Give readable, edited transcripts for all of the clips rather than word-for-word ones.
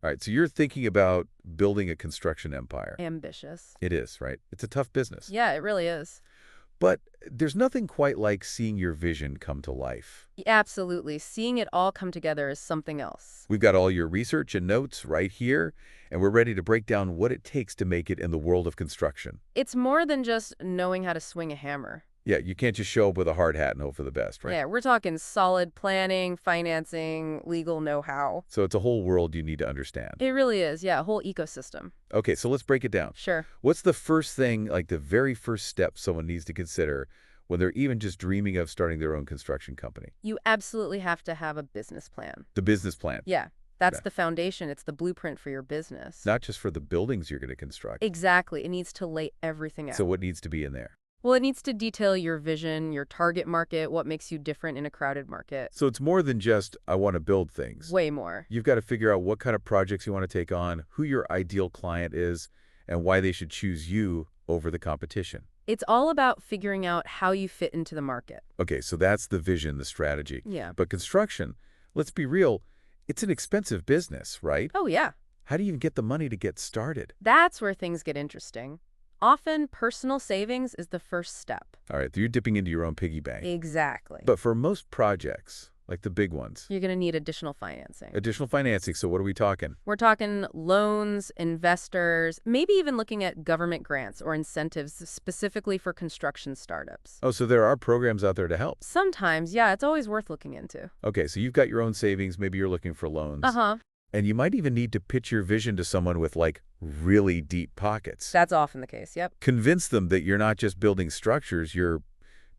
All right, so you're thinking about building a construction empire. Ambitious. It is, right? It's a tough business. Yeah, it really is. But there's nothing quite like seeing your vision come to life. Absolutely. Seeing it all come together is something else. We've got all your research and notes right here, and we're ready to break down what it takes to make it in the world of construction. It's more than just knowing how to swing a hammer. Yeah, you can't just show up with a hard hat and hope for the best, right? Yeah, we're talking solid planning, financing, legal know-how. So it's a whole world you need to understand. It really is, yeah, a whole ecosystem. Okay, so let's break it down. Sure. What's the first thing, like the very first step someone needs to consider when they're even just dreaming of starting their own construction company? You absolutely have to have a business plan. The business plan. Yeah, that's Yeah. the foundation. It's the blueprint for your business. Not just for the buildings you're going to construct. Exactly. It needs to lay everything out. So what needs to be in there? Well, it needs to detail your vision, your target market, what makes you different in a crowded market. So it's more than just, I want to build things. Way more. You've got to figure out what kind of projects you want to take on, who your ideal client is, and why they should choose you over the competition. It's all about figuring out how you fit into the market. Okay, so that's the vision, the strategy. Yeah. But construction, let's be real, it's an expensive business, right? Oh, yeah. How do you even get the money to get started? That's where things get interesting. Often, personal savings is the first step. All right, you're dipping into your own piggy bank. Exactly. But for most projects, like the big ones, You're going to need additional financing. additional financing, so what are we talking? We're talking loans, investors, maybe even looking at government grants or incentives specifically for construction startups. Oh, so there are programs out there to help. Sometimes, yeah, it's always worth looking into. Okay, so you've got your own savings, maybe you're looking for loans. Uh-huh. And you might even need to pitch your vision to someone with, like, really deep pockets. That's often the case, yep. Convince them that you're not just building structures, you're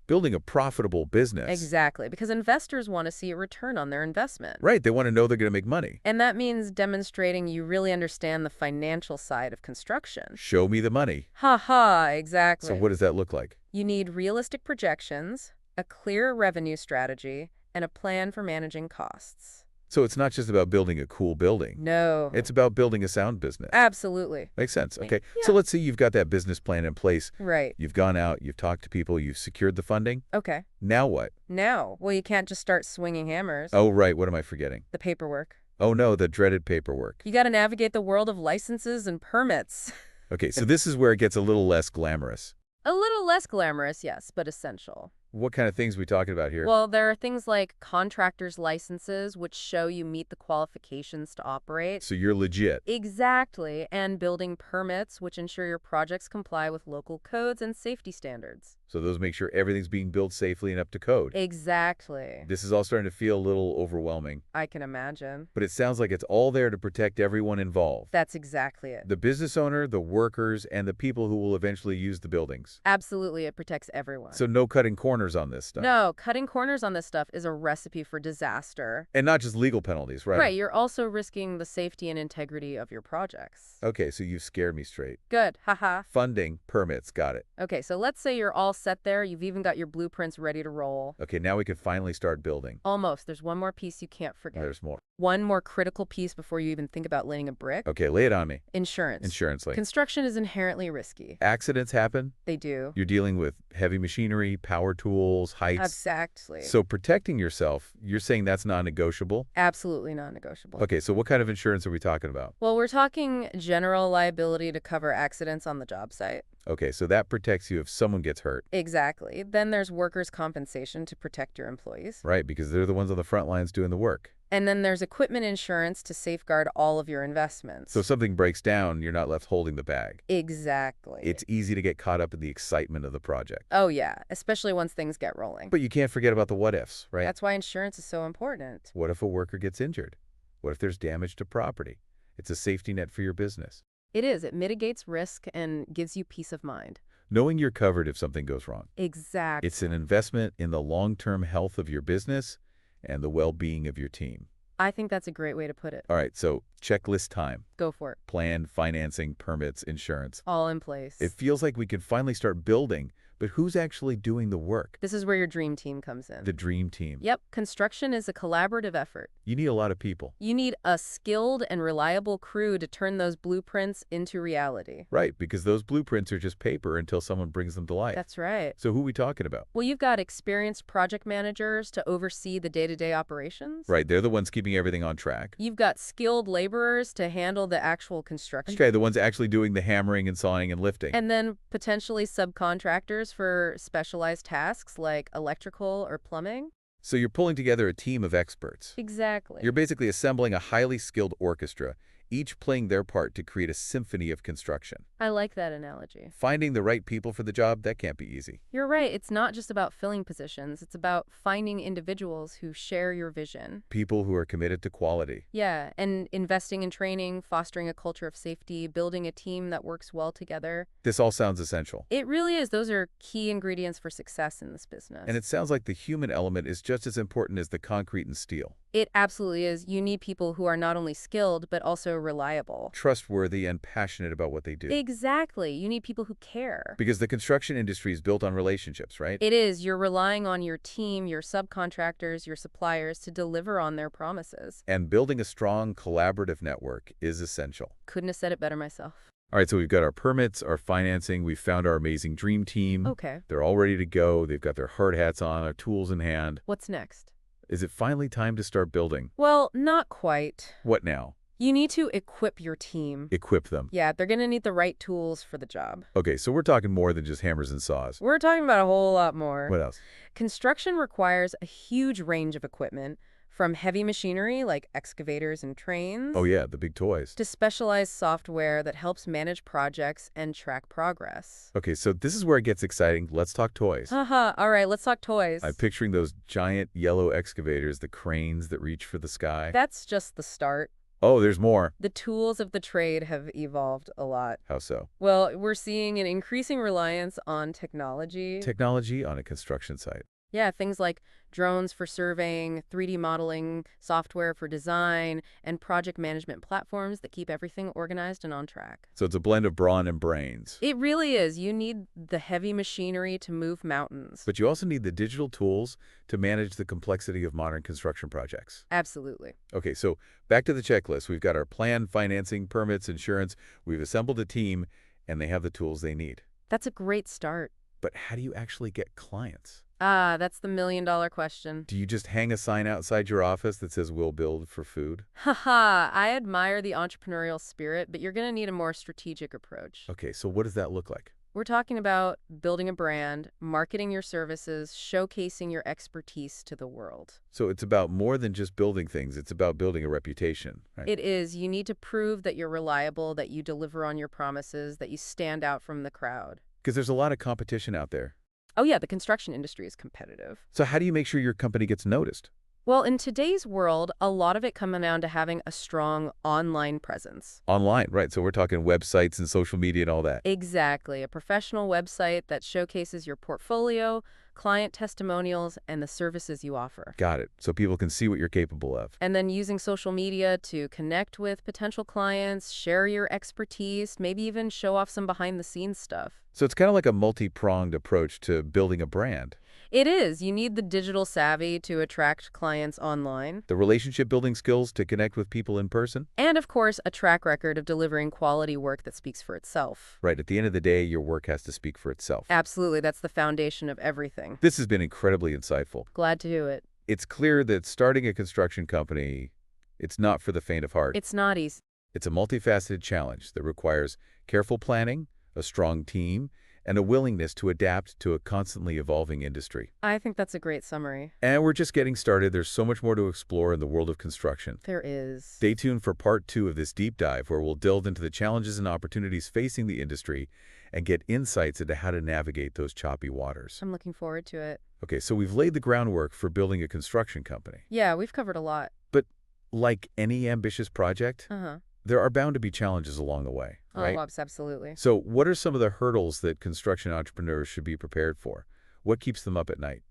building a profitable business. Exactly, because investors want to see a return on their investment. Right, they want to know they're going to make money. And that means demonstrating you really understand the financial side of construction. Show me the money. Ha ha, exactly. So what does that look like? You need realistic projections, a clear revenue strategy, and a plan for managing costs. So it's not just about building a cool building. No. It's about building a sound business. Absolutely. Makes sense. Okay. Yeah. So let's say you've got that business plan in place. Right. You've gone out, you've talked to people, you've secured the funding. Okay. Now what? Now, well, you can't just start swinging hammers. Oh, right. What am I forgetting? The paperwork. Oh, no, the dreaded paperwork. You got to navigate the world of licenses and permits. Okay, so this is where it gets a little less glamorous. A little less glamorous, yes, but essential. What kind of things are we talking about here? Well, there are things like contractors' licenses, which show you meet the qualifications to operate. So you're legit. Exactly, and building permits, which ensure your projects comply with local codes and safety standards. So those make sure everything's being built safely and up to code. Exactly. This is all starting to feel a little overwhelming. I can imagine. But it sounds like it's all there to protect everyone involved. That's exactly it. The business owner, the workers, and the people who will eventually use the buildings. Absolutely, it protects everyone. So no cutting corners on this stuff. No, cutting corners on this stuff is a recipe for disaster. And not just legal penalties, right? Right, you're also risking the safety and integrity of your projects. Okay, so you've scared me straight. Good, haha. Funding, permits, got it. Okay, so let's say you're all set there. You've even got your blueprints ready to roll. Okay, now we can finally start building. Almost. There's one more piece you can't forget. There's more. One more critical piece before you even think about laying a brick. Okay, lay it on me. Insurance. Insurance, like. Construction is inherently risky. Accidents happen. They do. You're dealing with heavy machinery, power tools, heights. Exactly. So protecting yourself, you're saying that's non-negotiable? Absolutely non-negotiable. Okay, so what kind of insurance are we talking about? Well, we're talking general liability to cover accidents on the job site. Okay, so that protects you if someone gets hurt. Exactly. Then there's workers' compensation to protect your employees. Right, because they're the ones on the front lines doing the work. And then there's equipment insurance to safeguard all of your investments. So if something breaks down, you're not left holding the bag. Exactly. It's easy to get caught up in the excitement of the project. Oh, yeah, especially once things get rolling. But you can't forget about the what-ifs, right? That's why insurance is so important. What if a worker gets injured? What if there's damage to property? It's a safety net for your business. It is. It mitigates risk and gives you peace of mind. Knowing you're covered if something goes wrong. Exactly. It's an investment in the long-term health of your business and the well-being of your team. I think that's a great way to put it. All right, so checklist time. Go for it. Plan, financing, permits, insurance. All in place. It feels like we can finally start building, But who's actually doing the work? This is where your dream team comes in. The dream team. Yep, construction is a collaborative effort. You need a lot of people. You need a skilled and reliable crew to turn those blueprints into reality. Right, because those blueprints are just paper until someone brings them to life. That's right. So who are we talking about? Well, you've got experienced project managers to oversee the day-to-day operations. Right, they're the ones keeping everything on track. You've got skilled laborers to handle the actual construction. Okay, the ones actually doing the hammering and sawing and lifting. And then potentially subcontractors for specialized tasks like electrical or plumbing. So you're pulling together a team of experts. Exactly. You're basically assembling a highly skilled orchestra, each playing their part to create a symphony of construction. I like that analogy. Finding the right people for the job, that can't be easy. You're right. It's not just about filling positions. It's about finding individuals who share your vision. People who are committed to quality. Yeah, and investing in training, fostering a culture of safety, building a team that works well together. This all sounds essential. It really is. Those are key ingredients for success in this business. And it sounds like the human element is just as important as the concrete and steel. It absolutely is. You need people who are not only skilled, but also reliable. Trustworthy and passionate about what they do. Exactly. You need people who care. Because the construction industry is built on relationships, right? It is. You're relying on your team, your subcontractors, your suppliers to deliver on their promises. And building a strong collaborative network is essential. Couldn't have said it better myself. All right, so we've got our permits, our financing, we've found our amazing dream team. Okay. They're all ready to go. They've got their hard hats on, their tools in hand. What's next? Is it finally time to start building? Well, not quite. What now? You need to equip your team. Equip them. Yeah, they're going to need the right tools for the job. Okay, so we're talking more than just hammers and saws. We're talking about a whole lot more. What else? Construction requires a huge range of equipment, from heavy machinery like excavators and trains Oh yeah, the big toys. to specialized software that helps manage projects and track progress. Okay, so this is where it gets exciting. Let's talk toys. Haha, all right, let's talk toys. I'm picturing those giant yellow excavators, the cranes that reach for the sky. That's just the start. Oh, there's more. The tools of the trade have evolved a lot. How so? Well, we're seeing an increasing reliance on technology. Technology on a construction site. Yeah, things like drones for surveying, 3D modeling, software for design, and project management platforms that keep everything organized and on track. So it's a blend of brawn and brains. It really is. You need the heavy machinery to move mountains. But you also need the digital tools to manage the complexity of modern construction projects. Absolutely. Okay, so back to the checklist. We've got our plan, financing, permits, insurance. We've assembled a team, and they have the tools they need. That's a great start. But how do you actually get clients? Ah, that's the million-dollar question. Do you just hang a sign outside your office that says we'll build for food? Haha, I admire the entrepreneurial spirit, but you're going to need a more strategic approach. Okay, so what does that look like? We're talking about building a brand, marketing your services, showcasing your expertise to the world. So it's about more than just building things. It's about building a reputation, right? It is. You need to prove that you're reliable, that you deliver on your promises, that you stand out from the crowd. Because there's a lot of competition out there. Oh yeah, the construction industry is competitive. So how do you make sure your company gets noticed? Well, in today's world, a lot of it comes down to having a strong online presence. Online, right? So we're talking websites and social media and all that. Exactly. A professional website that showcases your portfolio, client testimonials, and the services you offer. Got it. So people can see what you're capable of. And then using social media to connect with potential clients, share your expertise, maybe even show off some behind-the-scenes stuff. So it's kind of like a multi-pronged approach to building a brand. It is. You need the digital savvy to attract clients online. The relationship building skills to connect with people in person. And, of course, a track record of delivering quality work that speaks for itself. Right. At the end of the day, your work has to speak for itself. Absolutely. That's the foundation of everything. This has been incredibly insightful. Glad to do it. It's clear that starting a construction company, it's not for the faint of heart. It's not easy. It's a multifaceted challenge that requires careful planning, a strong team, and a willingness to adapt to a constantly evolving industry. I think that's a great summary. And we're just getting started. There's so much more to explore in the world of construction. There is. Stay tuned for part 2 of this deep dive, where we'll delve into the challenges and opportunities facing the industry and get insights into how to navigate those choppy waters. I'm looking forward to it. Okay, so we've laid the groundwork for building a construction company. Yeah, we've covered a lot. But like any ambitious project, Uh-huh. there are bound to be challenges along the way, right? Oh, absolutely. So what are some of the hurdles that construction entrepreneurs should be prepared for? What keeps them up at night?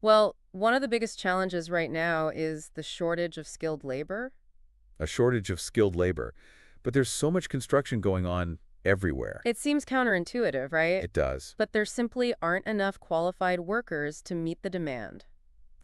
Well, one of the biggest challenges right now is the shortage of skilled labor. A shortage of skilled labor. But there's so much construction going on everywhere. It seems counterintuitive, right? It does. But there simply aren't enough qualified workers to meet the demand.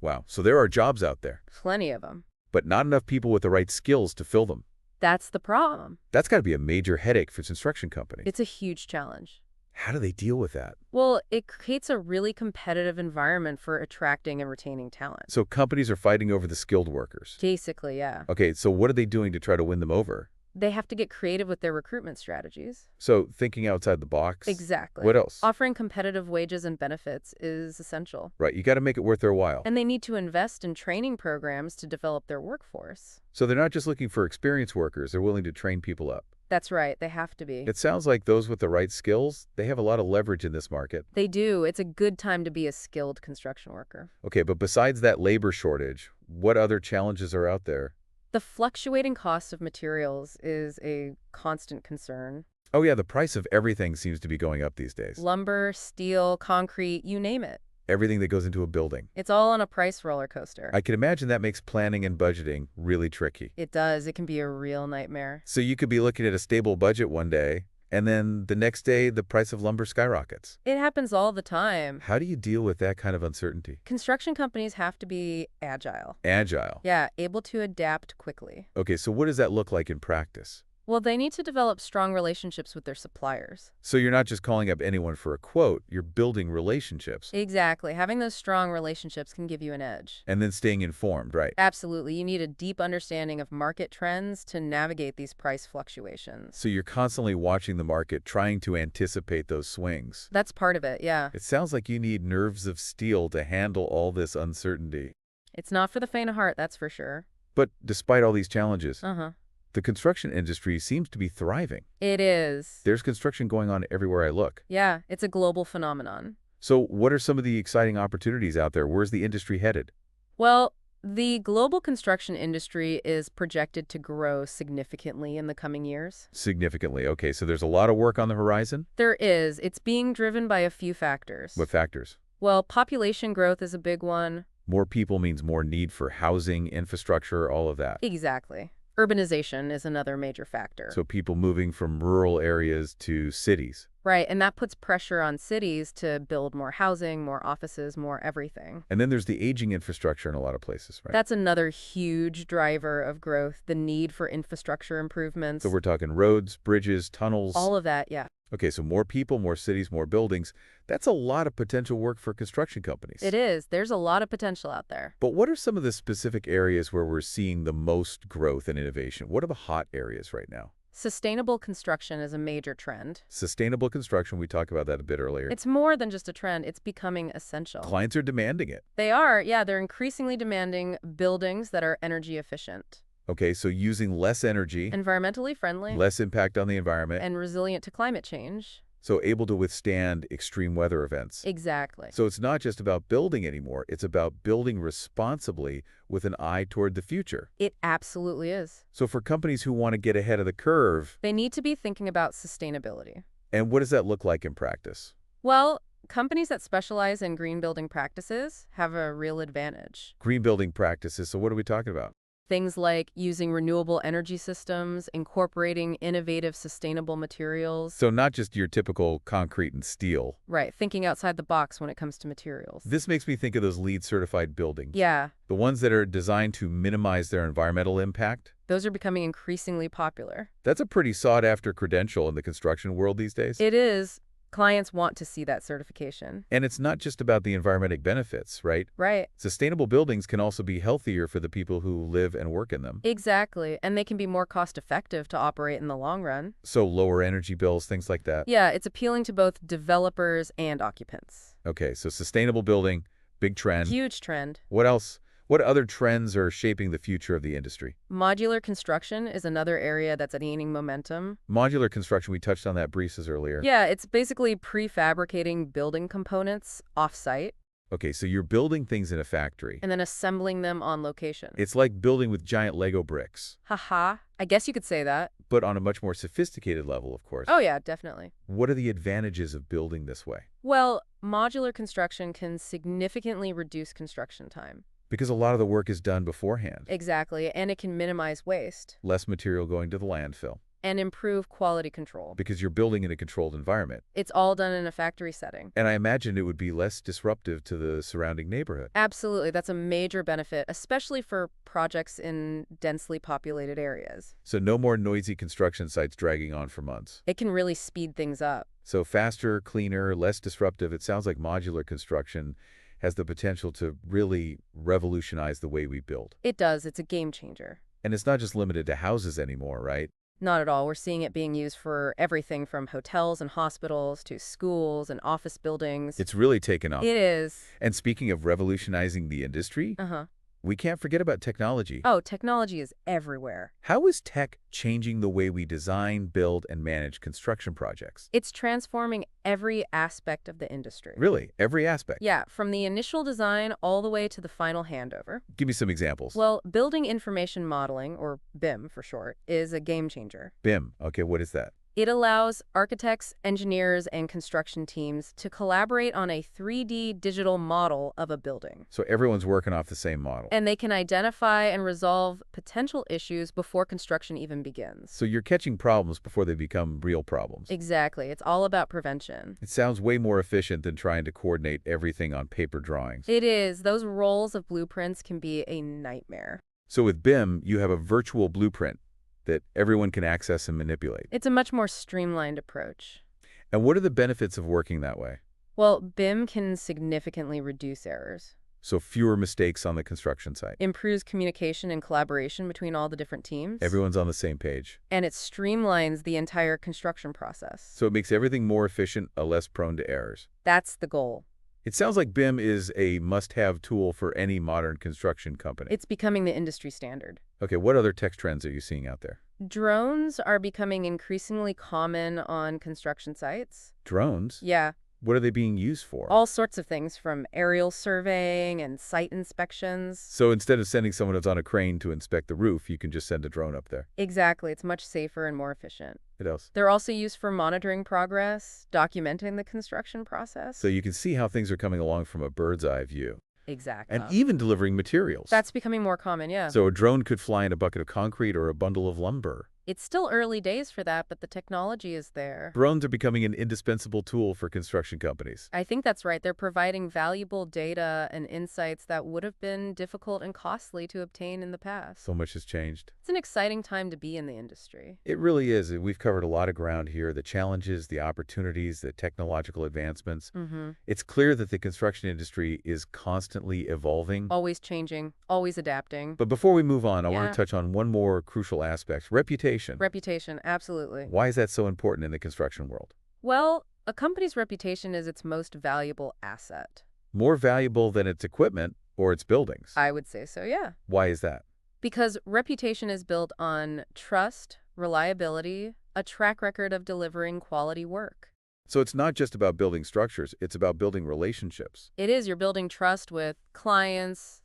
Wow. So there are jobs out there, Plenty of them. but not enough people with the right skills to fill them. That's the problem. That's got to be a major headache for construction companies. It's a huge challenge. How do they deal with that? Well, it creates a really competitive environment for attracting and retaining talent. So companies are fighting over the skilled workers. Basically, yeah. Okay, so what are they doing to try to win them over? They have to get creative with their recruitment strategies. So thinking outside the box? Exactly. What else? Offering competitive wages and benefits is essential. Right, you got to make it worth their while. And they need to invest in training programs to develop their workforce. So they're not just looking for experienced workers, they're willing to train people up. That's right, they have to be. It sounds like those with the right skills, they have a lot of leverage in this market. They do. It's a good time to be a skilled construction worker. Okay, but besides that labor shortage, what other challenges are out there? The fluctuating cost of materials is a constant concern. Oh yeah, the price of everything seems to be going up these days. Lumber, steel, concrete, you name it. Everything that goes into a building. It's all on a price roller coaster. I can imagine that makes planning and budgeting really tricky. It does. It can be a real nightmare. So you could be looking at a stable budget one day, and then the next day the price of lumber skyrockets. It happens all the time. How do you deal with that kind of uncertainty? Construction companies have to be agile. Agile. Yeah, able to adapt quickly. Okay, so what does that look like in practice? Well, they need to develop strong relationships with their suppliers. So you're not just calling up anyone for a quote, you're building relationships. Exactly. Having those strong relationships can give you an edge. And then staying informed, right? Absolutely. You need a deep understanding of market trends to navigate these price fluctuations. So you're constantly watching the market, trying to anticipate those swings. That's part of it, yeah. It sounds like you need nerves of steel to handle all this uncertainty. It's not for the faint of heart, that's for sure. But despite all these challenges, Uh-huh. the construction industry seems to be thriving. It is. There's construction going on everywhere I look. Yeah, it's a global phenomenon. So what are some of the exciting opportunities out there? Where's the industry headed? Well, the global construction industry is projected to grow significantly in the coming years. Significantly. Okay, so there's a lot of work on the horizon? There is. It's being driven by a few factors. What factors? Well, population growth is a big one. More people means more need for housing, infrastructure, all of that. Exactly. Urbanization is another major factor. So people moving from rural areas to cities. Right, and that puts pressure on cities to build more housing, more offices, more everything. And then there's the aging infrastructure in a lot of places, right? That's another huge driver of growth, the need for infrastructure improvements. So we're talking roads, bridges, tunnels. All of that, yeah. Okay, so more people, more cities, more buildings. That's a lot of potential work for construction companies. It is. There's a lot of potential out there. But what are some of the specific areas where we're seeing the most growth and innovation? What are the hot areas right now? Sustainable construction is a major trend. Sustainable construction, we talked about that a bit earlier. It's more than just a trend, it's becoming essential. Clients are demanding it. They are, yeah, they're increasingly demanding buildings that are energy efficient, Okay, so using less energy, environmentally friendly, less impact on the environment, and resilient to climate change. so able to withstand extreme weather events. Exactly. So it's not just about building anymore, it's about building responsibly with an eye toward the future. It absolutely is. So for companies who want to get ahead of the curve, They need to be thinking about sustainability. and what does that look like in practice? Well, companies that specialize in green building practices have a real advantage. Green building practices, so what are we talking about? Things like using renewable energy systems, incorporating innovative sustainable materials. So not just your typical concrete and steel. Right, thinking outside the box when it comes to materials. This makes me think of those LEED certified buildings. Yeah, The ones that are designed to minimize their environmental impact. those are becoming increasingly popular. That's a pretty sought after credential in the construction world these days. It is. Clients want to see that certification. And it's not just about the environmental benefits, right? Right. Sustainable buildings can also be healthier for the people who live and work in them. Exactly. And they can be more cost effective to operate in the long run. So lower energy bills, things like that. Yeah, it's appealing to both developers and occupants. Okay, so sustainable building, big trend. Huge trend. What else? What other trends are shaping the future of the industry? Modular construction is another area that's gaining momentum. Modular construction, we touched on that breezes earlier. Yeah, it's basically prefabricating building components off-site Okay, so you're building things in a factory. and then assembling them on location. It's like building with giant Lego bricks, Haha, I guess you could say that. but on a much more sophisticated level, of course. Oh yeah, definitely. What are the advantages of building this way? Well, modular construction can significantly reduce construction time. Because a lot of the work is done beforehand. Exactly, and it can minimize waste. Less material going to the landfill. and improve quality control. because you're building in a controlled environment. It's all done in a factory setting. And I imagine it would be less disruptive to the surrounding neighborhood. Absolutely, that's a major benefit, especially for projects in densely populated areas. So no more noisy construction sites dragging on for months. It can really speed things up. So faster, cleaner, less disruptive. It sounds like modular construction has the potential to really revolutionize the way we build. It does, it's a game changer. And it's not just limited to houses anymore, right? Not at all. We're seeing it being used for everything from hotels and hospitals to schools and office buildings. It's really taken off. It is. And speaking of revolutionizing the industry, Uh-huh. we can't forget about technology. Oh, technology is everywhere. How is tech changing the way we design, build, and manage construction projects? It's transforming every aspect of the industry. Really, every aspect. Yeah, from the initial design all the way to the final handover. Give me some examples. Well, building information modeling, or BIM for short, is a game changer. BIM. Okay, what is that? It allows architects, engineers, and construction teams to collaborate on a 3D digital model of a building. So everyone's working off the same model. And they can identify and resolve potential issues before construction even begins. So you're catching problems before they become real problems. Exactly. It's all about prevention. It sounds way more efficient than trying to coordinate everything on paper drawings. It is. Those rolls of blueprints can be a nightmare. So with BIM, you have a virtual blueprint that everyone can access and manipulate. It's a much more streamlined approach. And what are the benefits of working that way? Well, BIM can significantly reduce errors, So fewer mistakes on the construction site. improves communication and collaboration between all the different teams, Everyone's on the same page. and it streamlines the entire construction process. So it makes everything more efficient, less prone to errors. That's the goal. It sounds like BIM is a must-have tool for any modern construction company. It's becoming the industry standard. Okay, what other tech trends are you seeing out there? Drones are becoming increasingly common on construction sites. Drones? Yeah, What are they being used for? all sorts of things from aerial surveying and site inspections. So instead of sending someone that's on a crane to inspect the roof, you can just send a drone up there. Exactly, it's much safer and more efficient. What else? They're also used for monitoring progress, documenting the construction process. So you can see how things are coming along from a bird's eye view. Exactly. And even delivering materials. That's becoming more common, yeah. So a drone could fly in a bucket of concrete or a bundle of lumber. It's still early days for that, but the technology is there. Drones are becoming an indispensable tool for construction companies. I think that's right. They're providing valuable data and insights that would have been difficult and costly to obtain in the past. So much has changed. It's an exciting time to be in the industry. It really is. We've covered a lot of ground here, the challenges, the opportunities, the technological advancements. Mm-hmm. It's clear that the construction industry is constantly evolving. Always changing, always adapting. But before we move on, I want Yeah. to touch on one more crucial aspect, reputation. Reputation, absolutely. Why is that so important in the construction world? Well, a company's reputation is its most valuable asset. More valuable than its equipment or its buildings. I would say so, yeah. Why is that? Because reputation is built on trust, reliability, a track record of delivering quality work. So it's not just about building structures, it's about building relationships. It is, you're building trust with clients,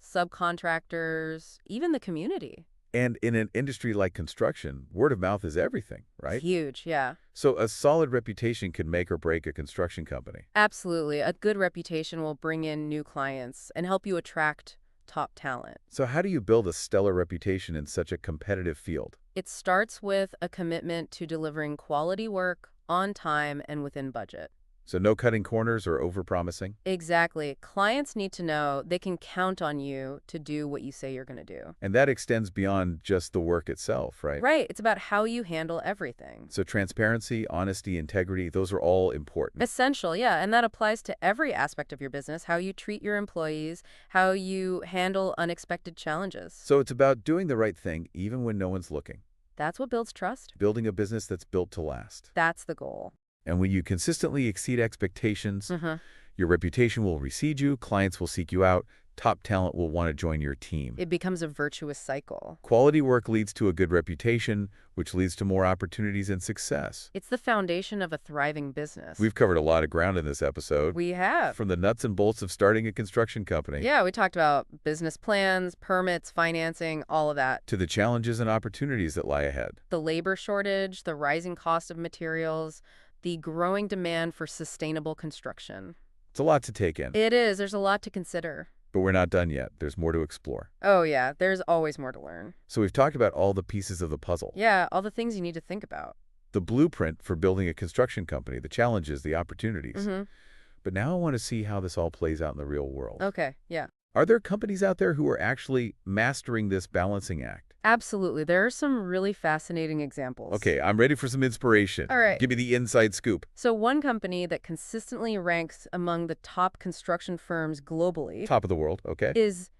subcontractors, even the community. And in an industry like construction, word of mouth is everything, right? Huge, yeah. So a solid reputation can make or break a construction company. Absolutely. A good reputation will bring in new clients and help you attract top talent. So how do you build a stellar reputation in such a competitive field? It starts with a commitment to delivering quality work on time and within budget. So no cutting corners or overpromising? Exactly. Clients need to know they can count on you to do what you say you're going to do. And that extends beyond just the work itself, right? Right. It's about how you handle everything. So transparency, honesty, integrity, those are all important. Essential, yeah. And that applies to every aspect of your business, how you treat your employees, how you handle unexpected challenges. So it's about doing the right thing even when no one's looking. That's what builds trust. Building a business that's built to last. That's the goal. And when you consistently exceed expectations, Mm-hmm. your reputation will precede you, clients will seek you out, top talent will want to join your team. It becomes a virtuous cycle. Quality work leads to a good reputation, which leads to more opportunities and success. It's the foundation of a thriving business. We've covered a lot of ground in this episode. We have. From the nuts and bolts of starting a construction company. Yeah, we talked about business plans, permits, financing, all of that. To the challenges and opportunities that lie ahead. The labor shortage, the rising cost of materials, the growing demand for sustainable construction. It's a lot to take in. It is. There's a lot to consider. But we're not done yet. There's more to explore. Oh yeah, there's always more to learn. So we've talked about all the pieces of the puzzle. Yeah, all the things you need to think about. The blueprint for building a construction company, the challenges, the opportunities. Mm-hmm. But now I want to see how this all plays out in the real world. Okay, yeah. Are there companies out there who are actually mastering this balancing act? Absolutely. There are some really fascinating examples. Okay, I'm ready for some inspiration. All right. Give me the inside scoop. So one company that consistently ranks among the top construction firms globally Top of the world, okay. is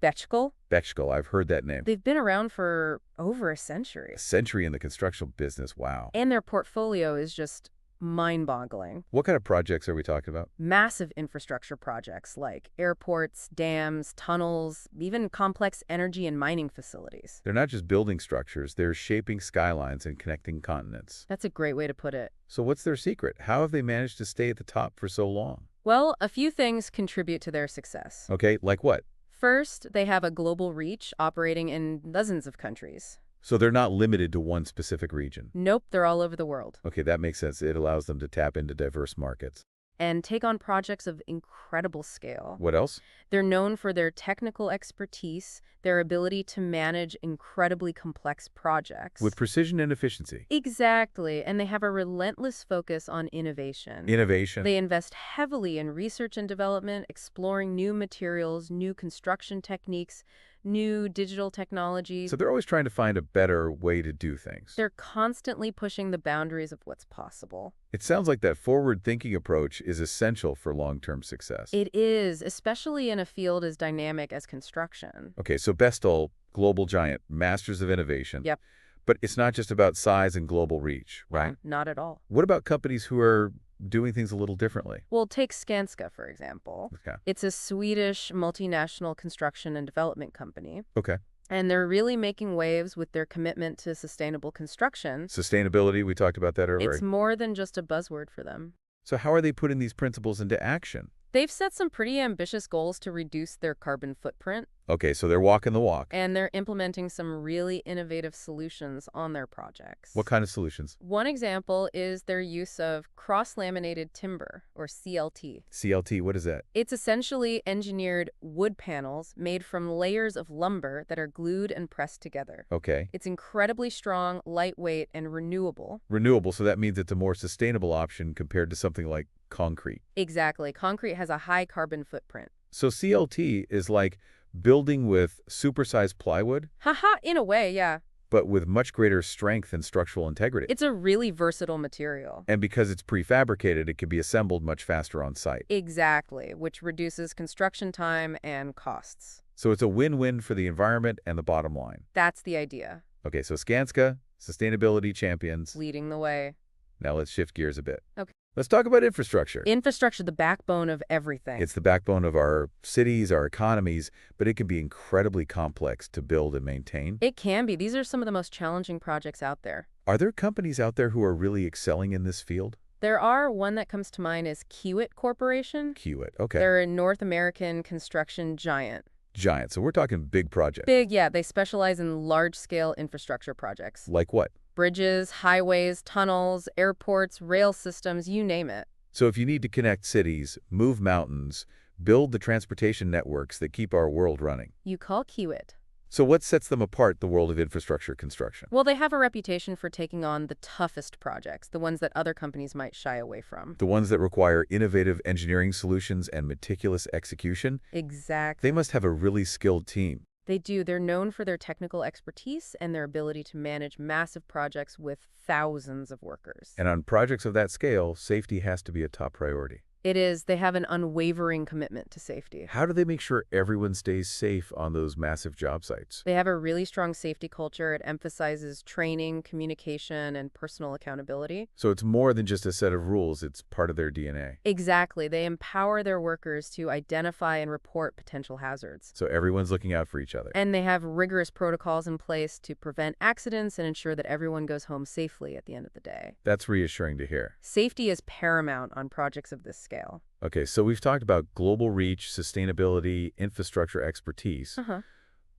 Bechtel. Bechtel, I've heard that name. They've been around for over a century. A century in the construction business, wow. And their portfolio is just mind-boggling. What kind of projects are we talking about? Massive infrastructure projects like airports, dams, tunnels, even complex energy and mining facilities. They're not just building structures, they're shaping skylines and connecting continents. That's a great way to put it. So what's their secret? How have they managed to stay at the top for so long? Well, a few things contribute to their success. Okay, like what? First, they have a global reach operating in dozens of countries. So they're not limited to one specific region. Nope, they're all over the world. Okay, that makes sense. It allows them to tap into diverse markets. And take on projects of incredible scale. What else? They're known for their technical expertise, their ability to manage incredibly complex projects. With precision and efficiency. Exactly, and they have a relentless focus on innovation. Innovation. They invest heavily in research and development, exploring new materials, new construction techniques, new digital technologies. So they're always trying to find a better way to do things. They're constantly pushing the boundaries of what's possible. It sounds like that forward-thinking approach is essential for long-term success. It is, especially in a field as dynamic as construction. Okay, so Bechtel, global giant, masters of innovation. Yep. But it's not just about size and global reach, right? Not at all. What about companies who are doing things a little differently? Well, take Skanska, for example. Okay. It's a Swedish multinational construction and development company. Okay. And they're really making waves with their commitment to sustainable construction. Sustainability, we talked about that earlier. It's more than just a buzzword for them. So how are they putting these principles into action? They've set some pretty ambitious goals to reduce their carbon footprint, Okay, so they're walking the walk. and they're implementing some really innovative solutions on their projects. What kind of solutions? One example is their use of cross-laminated timber, or CLT. CLT, what is that? It's essentially engineered wood panels made from layers of lumber that are glued and pressed together. Okay. It's incredibly strong, lightweight, and renewable. Renewable, so that means it's a more sustainable option compared to something like concrete. Exactly. Concrete has a high carbon footprint. So CLT is like building with supersized plywood, Haha, in a way, yeah. but with much greater strength and structural integrity. It's a really versatile material. And because it's prefabricated, it can be assembled much faster on site. Exactly, which reduces construction time and costs. So it's a win-win for the environment and the bottom line. That's the idea. Okay, so Skanska, sustainability champions. Leading the way. Now let's shift gears a bit. Okay. Let's talk about infrastructure. Infrastructure, the backbone of everything. It's the backbone of our cities, our economies, but it can be incredibly complex to build and maintain. It can be. These are some of the most challenging projects out there. Are there companies out there who are really excelling in this field? There are. One that comes to mind is Kiewit Corporation. Kiewit, okay. They're a North American construction giant. Giant, so we're talking big projects. Big, yeah. They specialize in large-scale infrastructure projects. Like what? Bridges, highways, tunnels, airports, rail systems, you name it. So if you need to connect cities, move mountains, build the transportation networks that keep our world running. You call Kiewit. So what sets them apart, the world of infrastructure construction? Well, they have a reputation for taking on the toughest projects, the ones that other companies might shy away from. The ones that require innovative engineering solutions and meticulous execution? Exactly. They must have a really skilled team. They do. They're known for their technical expertise and their ability to manage massive projects with thousands of workers. And on projects of that scale, safety has to be a top priority. It is. They have an unwavering commitment to safety. How do they make sure everyone stays safe on those massive job sites? They have a really strong safety culture. It emphasizes training, communication, and personal accountability. So it's more than just a set of rules, it's part of their DNA. Exactly. They empower their workers to identify and report potential hazards. So everyone's looking out for each other. And they have rigorous protocols in place to prevent accidents and ensure that everyone goes home safely at the end of the day. That's reassuring to hear. Safety is paramount on projects of this scale. Okay, so we've talked about global reach, sustainability, infrastructure expertise,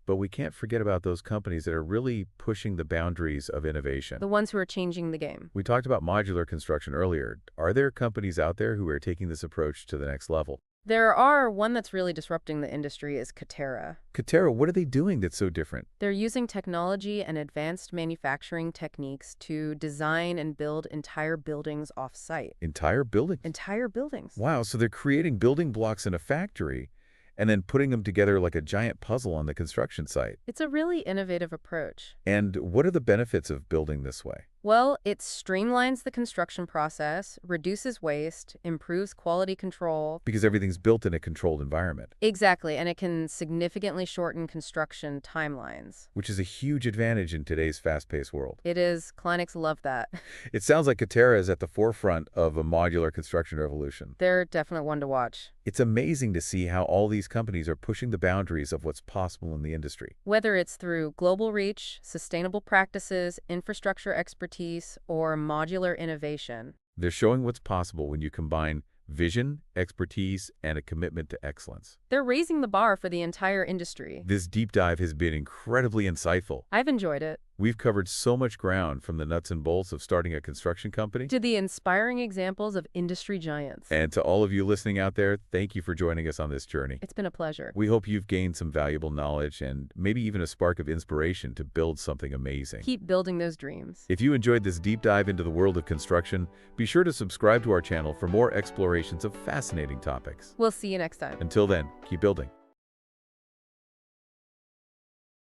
but we can't forget about those companies that are really pushing the boundaries of innovation. The ones who are changing the game. We talked about modular construction earlier. Are there companies out there who are taking this approach to the next level? There are one that's really disrupting the industry is Katerra. Katera, what are they doing that's so different? They're using technology and advanced manufacturing techniques to design and build entire buildings off-site. Entire buildings? Entire buildings. Wow, so they're creating building blocks in a factory and then putting them together like a giant puzzle on the construction site. It's a really innovative approach. And what are the benefits of building this way? Well, it streamlines the construction process, reduces waste, improves quality control. Because everything's built in a controlled environment. Exactly, and it can significantly shorten construction timelines. Which is a huge advantage in today's fast-paced world. It is. Clients love that. It sounds like Katera is at the forefront of a modular construction revolution. They're definitely one to watch. It's amazing to see how all these companies are pushing the boundaries of what's possible in the industry. Whether it's through global reach, sustainable practices, infrastructure expertise, or modular innovation. They're showing what's possible when you combine vision, expertise, and a commitment to excellence. They're raising the bar for the entire industry. This deep dive has been incredibly insightful. I've enjoyed it. We've covered so much ground, from the nuts and bolts of starting a construction company to the inspiring examples of industry giants. And to all of you listening out there, thank you for joining us on this journey. It's been a pleasure. We hope you've gained some valuable knowledge and maybe even a spark of inspiration to build something amazing. Keep building those dreams. If you enjoyed this deep dive into the world of construction, be sure to subscribe to our channel for more explorations of fascinating topics. We'll see you next time. Until then, keep building.